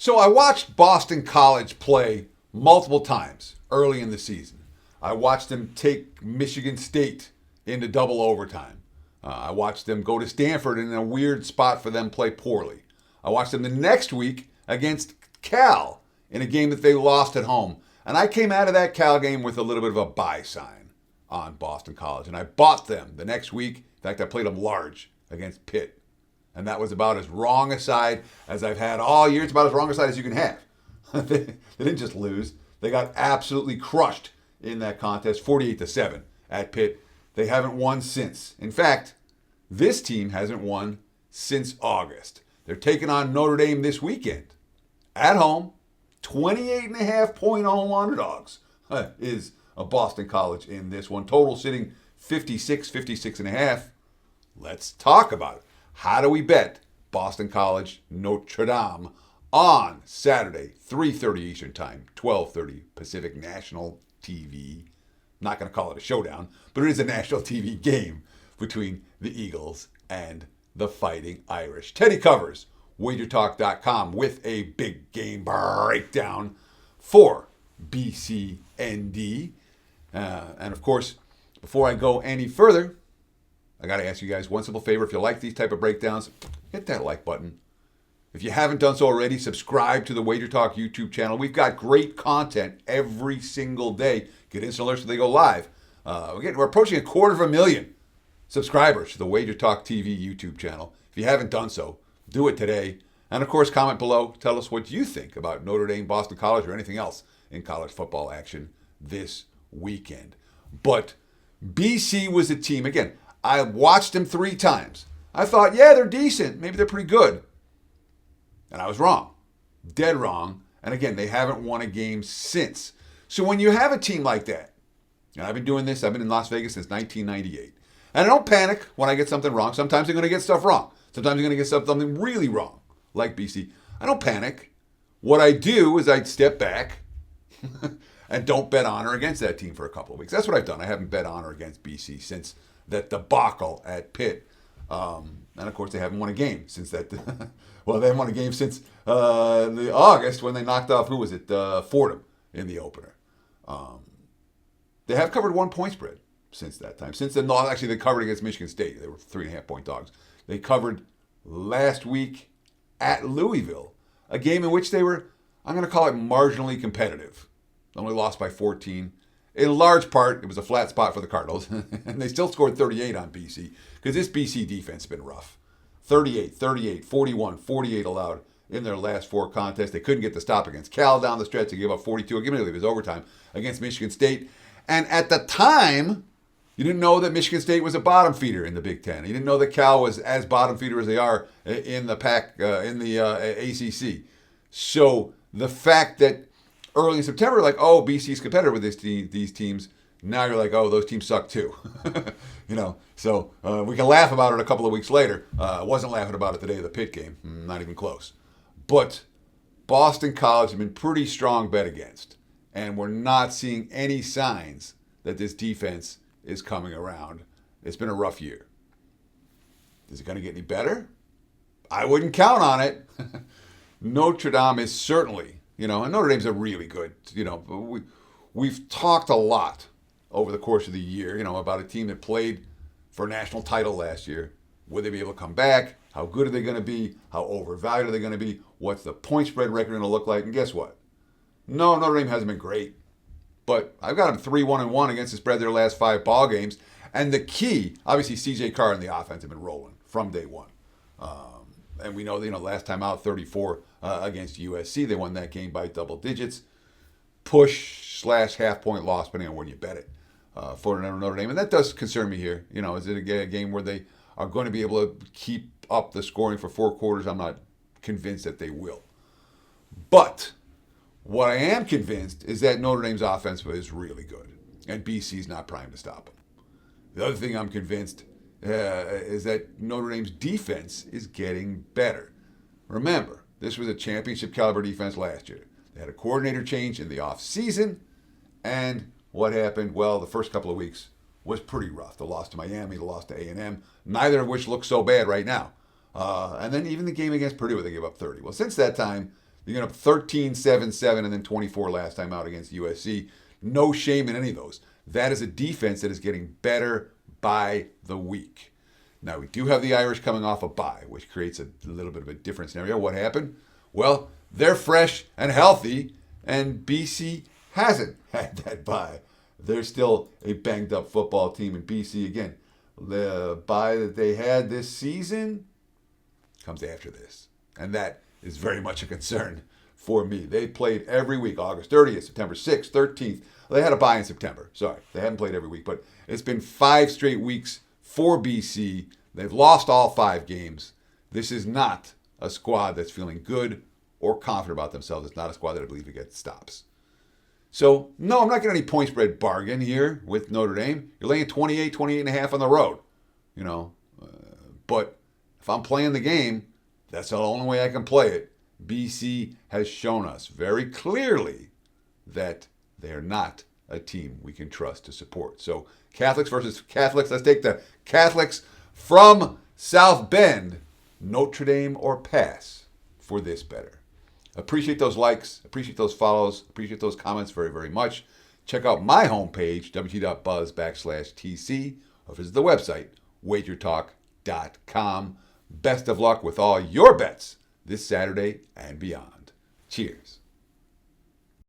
So I watched Boston College play multiple times early in the season. I watched them take Michigan State into double overtime. I watched them go to Stanford and in a weird spot for them play poorly. I watched them the next week against Cal in a game that they lost at home. And I came out of that Cal game with a little bit of a buy sign on Boston College. And I bought them the next week. In fact, I played them large against Pitt. And that was about as wrong a side as I've had all year. It's about as wrong a side as you can have. They didn't just lose. They got absolutely crushed in that contest, 48-7 at Pitt. They haven't won since. In fact, this team hasn't won since August. They're taking on Notre Dame this weekend. At home, 28.5-point home underdogs is a Boston College in this one. Total sitting 56.5. Let's talk about it. How do we bet Boston College, Notre Dame on Saturday, 3:30 Eastern Time, 12:30 Pacific National TV? Not going to call it a showdown, but it is a national TV game between the Eagles and the Fighting Irish. Teddy covers WagerTalk.com with a big game breakdown for BCND. And of course, before I go any further, I got to ask you guys one simple favor. If you like these type of breakdowns, hit that like button. If you haven't done so already, subscribe to the Wager Talk YouTube channel. We've got great content every single day. Get instant alerts when they go live. We're approaching 250,000 subscribers to the Wager Talk TV YouTube channel. If you haven't done so, do it today. And of course, comment below. Tell us what you think about Notre Dame, Boston College, or anything else in college football action this weekend. But BC was a team, again, I watched them 3 times. I thought, yeah, they're decent. Maybe they're pretty good. And I was wrong. Dead wrong. And again, they haven't won a game since. So when you have a team like that, and I've been doing this, I've been in Las Vegas since 1998. And I don't panic when I get something wrong. Sometimes I'm going to get stuff wrong. Sometimes I'm going to get something really wrong, like BC. I don't panic. What I do is I step back and don't bet on or against that team for a couple of weeks. That's what I've done. I haven't bet on or against BC since that debacle at Pitt. And of course, they haven't won a game since that. Well, they haven't won a game since the August when they knocked off, who was it? Fordham in the opener. They have covered 1 point spread since that time. Since then, actually, they covered against Michigan State. They were 3.5-point dogs. They covered last week at Louisville, a game in which they were, I'm going to call it marginally competitive. Only lost by 14. In large part, it was a flat spot for the Cardinals, and they still scored 38 on BC because this BC defense has been rough. 38, 38, 41, 48 allowed in their last 4 contests. They couldn't get the stop against Cal down the stretch. They gave up 42. Again, it was overtime against Michigan State. And at the time, you didn't know that Michigan State was a bottom feeder in the Big Ten. You didn't know that Cal was as bottom feeder as they are in the ACC. So the fact that early in September, like, oh, BC's competitive with these teams. Now you're like, oh, those teams suck too. So we can laugh about it a couple of weeks later. I wasn't laughing about it the day of the Pitt game. Not even close. But Boston College has been pretty strong bet against. And we're not seeing any signs that this defense is coming around. It's been a rough year. Is it going to get any better? I wouldn't count on it. Notre Dame is certainly, and Notre Dame's a really good, we've talked a lot over the course of the year, about a team that played for a national title last year. Would they be able to come back? How good are they going to be? How overvalued are they going to be? What's the point spread record going to look like? And guess what? No, Notre Dame hasn't been great. But I've got them 3-1-1 against the spread their last 5 ball games. And the key, obviously, C.J. Carr and the offense have been rolling from day one. And we know, last time out, 34 against USC. They won that game by double digits. Push/half-point loss, depending on where you bet it, for Notre Dame. And that does concern me here. Is it a game where they are going to be able to keep up the scoring for 4 quarters? I'm not convinced that they will. But what I am convinced is that Notre Dame's offense is really good, and BC's not primed to stop them. The other thing I'm convinced is that Notre Dame's defense is getting better. Remember, this was a championship caliber defense last year. They had a coordinator change in the offseason, and what happened? Well, the first couple of weeks was pretty rough. The loss to Miami, the loss to A&M, neither of which looks so bad right now. And then even the game against Purdue, they gave up 30. Well, since that time, Being up 13-7-7 and then 24 last time out against USC. No shame in any of those. That is a defense that is getting better by the week. Now, we do have the Irish coming off a bye, which creates a little bit of a different scenario. What happened? Well, they're fresh and healthy, and BC hasn't had that bye. They're still a banged-up football team, and BC, again, the bye that they had this season comes after this. And that is very much a concern for me. They played every week, August 30th, September 6th, 13th. They had a bye in September. Sorry, they haven't played every week, but it's been 5 straight weeks for BC. They've lost all 5 games. This is not a squad that's feeling good or confident about themselves. It's not a squad that I believe will get stops. So, no, I'm not getting any point spread bargain here with Notre Dame. You're laying 28.5 on the road, but if I'm playing the game, that's the only way I can play it. BC has shown us very clearly that they are not a team we can trust to support. So, Catholics versus Catholics. Let's take the Catholics from South Bend. Notre Dame or pass for this better. Appreciate those likes, appreciate those follows, appreciate those comments very, very much. Check out my homepage, wt.buzz/TC, or visit the website, wagertalk.com. Best of luck with all your bets this Saturday and beyond. Cheers.